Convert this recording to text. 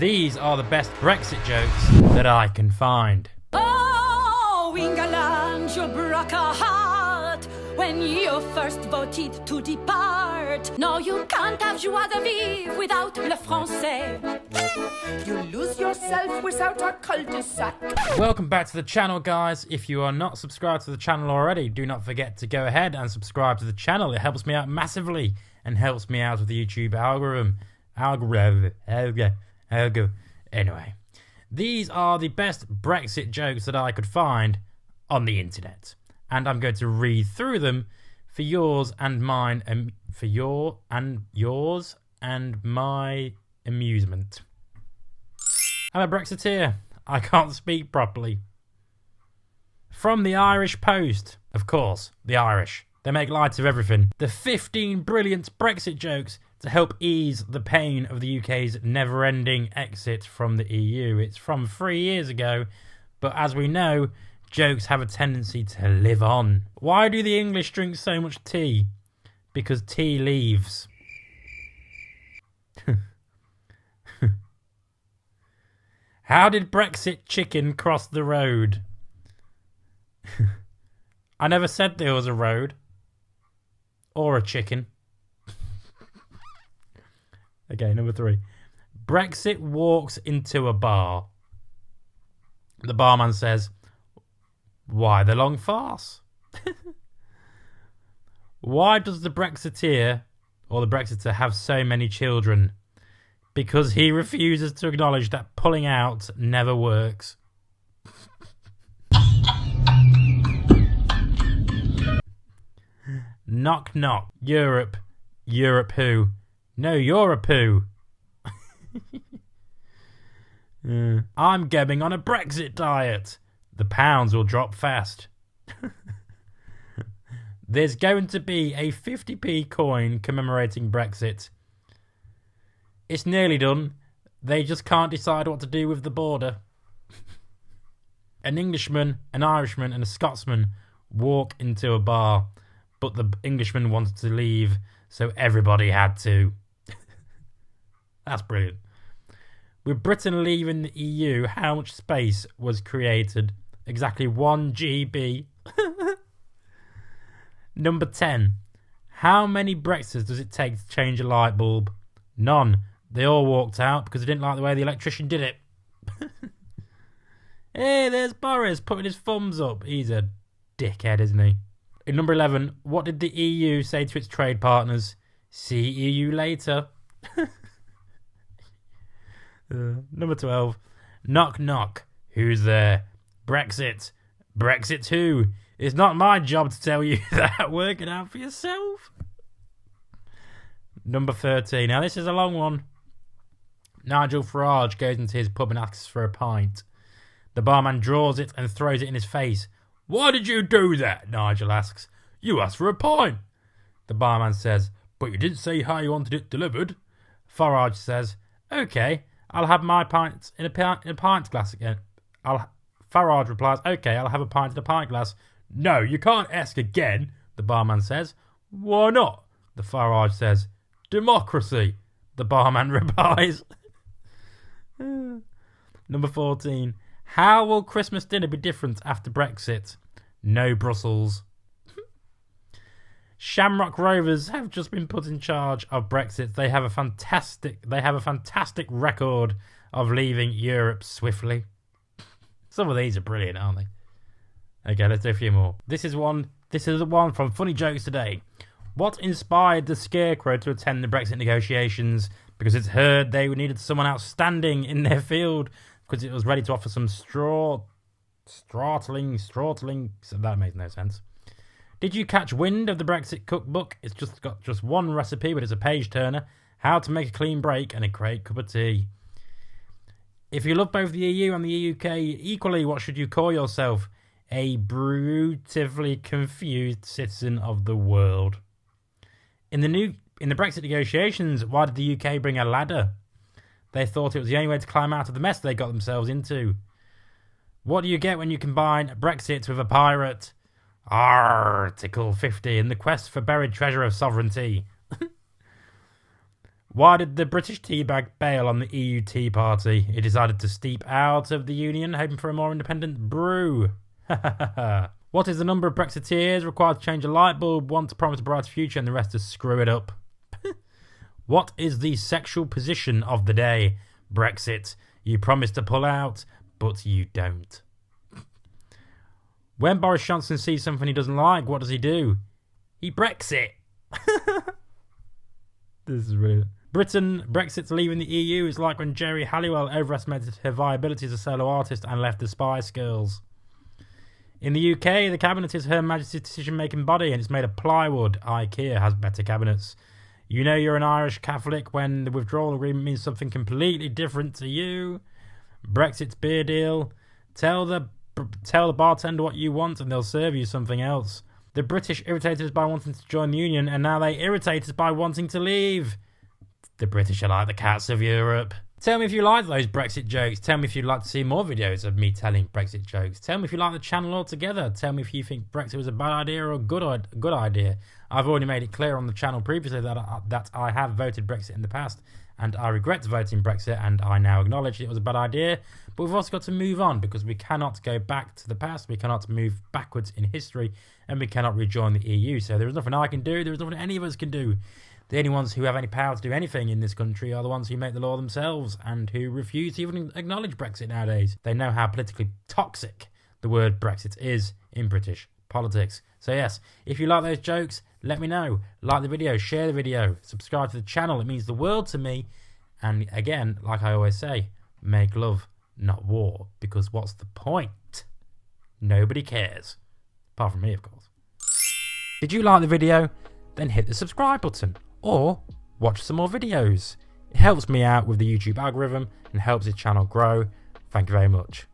These are the best Brexit jokes that I can find. Oh, England, you broke our heart when you first voted to depart. No, you can't have joie de vivre without le français. You lose yourself without a cul-de-sac. Welcome back to the channel, guys. If you are not subscribed to the channel already, do not forget to go ahead and subscribe to the channel. It helps me out massively and helps me out with the YouTube algorithm. Anyway, these are the best Brexit jokes that I could find on the internet, and I'm going to read through them for yours and mine, for yours and my amusement. I'm a Brexiteer. I can't speak properly. From the Irish Post. Of course, the Irish. They make light of everything. The 15 brilliant Brexit jokes to help ease the pain of the UK's never-ending exit from the EU. It's from 3 years ago, but as we know, jokes have a tendency to live on. Why do the English drink so much tea? Because tea leaves. How did Brexit chicken cross the road? I never said there was a road. Or a chicken. Okay, number 3. Brexit walks into a bar. The barman says, "Why the long farce?" Why does the Brexiteer or the Brexiter have so many children? Because he refuses to acknowledge that pulling out never works. Knock knock. Europe. Europe who? No, you're a poo. I'm going on a Brexit diet. The pounds will drop fast. There's going to be a 50p coin commemorating Brexit. It's nearly done. They just can't decide what to do with the border. An Englishman, an Irishman and a Scotsman walk into a bar, but the Englishman wanted to leave, so everybody had to. That's brilliant. With Britain leaving the EU, how much space was created? Exactly 1 GB. Number 10. How many Brexiters does it take to change a light bulb? None. They all walked out because they didn't like the way the electrician did it. Hey, there's Boris putting his thumbs up. He's a dickhead, isn't he? In number 11, what did the EU say to its trade partners? See you later. Number 12, knock knock. Who's there? Brexit. Brexit who? It's not my job to tell you that. Work it out for yourself. Number 13. Now this is a long one. Nigel Farage goes into his pub and asks for a pint. The barman draws it and throws it in his face. Why did you do that? Nigel asks. You asked for a pint. The barman says, but you didn't say how you wanted it delivered. Farage says, okay, I'll have my pint in a pint glass again. Farage replies, okay, I'll have a pint in a pint glass. No, you can't ask again, the barman says. Why not? The Farage says, democracy. The barman replies. Number 14. How will Christmas dinner be different after Brexit? No Brussels. Shamrock Rovers have just been put in charge of Brexit. They have a fantastic record of leaving Europe swiftly. Some of these are brilliant, aren't they? Okay, let's do a few more. This is the one from Funny Jokes Today. What inspired the Scarecrow to attend the Brexit negotiations? Because it's heard they needed someone outstanding in their field because it was ready to offer some straw Strautling, so that makes no sense. Did you catch wind of the Brexit cookbook? It's just got just one recipe, but it's a page turner. How to make a clean break and a great cup of tea. If you love both the EU and the UK equally, what should you call yourself? A brutally confused citizen of the world. In the Brexit negotiations, why did the UK bring a ladder? They thought it was the only way to climb out of the mess they got themselves into. What do you get when you combine Brexit with a pirate? Article 50 in the quest for buried treasure of sovereignty. Why did the British teabag bail on the EU Tea Party? He decided to steep out of the Union, hoping for a more independent brew. What is the number of Brexiteers required to change a light bulb, one to promise a brighter future and the rest to screw it up? What is the sexual position of the day? Brexit. You promise to pull out, but you don't. When Boris Johnson sees something he doesn't like, what does he do? He Brexit. This is brilliant. Brexit's leaving the EU is like when Jerry Halliwell overestimated her viability as a solo artist and left the Spice Girls. In the UK, the cabinet is Her Majesty's decision-making body and it's made of plywood. IKEA has better cabinets. You know you're an Irish Catholic when the withdrawal agreement means something completely different to you. Brexit's beer deal. Tell the bartender what you want and they'll serve you something else. The British irritated us by wanting to join the Union and now they irritate us by wanting to leave. The British are like the cats of Europe. Tell me if you like those Brexit jokes. Tell me if you'd like to see more videos of me telling Brexit jokes. Tell me if you like the channel altogether. Tell me if you think Brexit was a bad idea or a good idea. I've already made it clear on the channel previously that I have voted Brexit in the past and I regret voting Brexit and I now acknowledge it was a bad idea. But we've also got to move on because we cannot go back to the past. We cannot move backwards in history and we cannot rejoin the EU. So there is nothing I can do. There is nothing any of us can do. The only ones who have any power to do anything in this country are the ones who make the law themselves and who refuse to even acknowledge Brexit nowadays. They know how politically toxic the word Brexit is in British politics. So yes, if you like those jokes, let me know. Like the video, share the video, subscribe to the channel. It means the world to me. And again, like I always say, make love, not war. Because what's the point? Nobody cares. Apart from me, of course. Did you like the video? Then hit the subscribe button. Or watch some more videos. It helps me out with the YouTube algorithm and helps the channel grow. Thank you very much.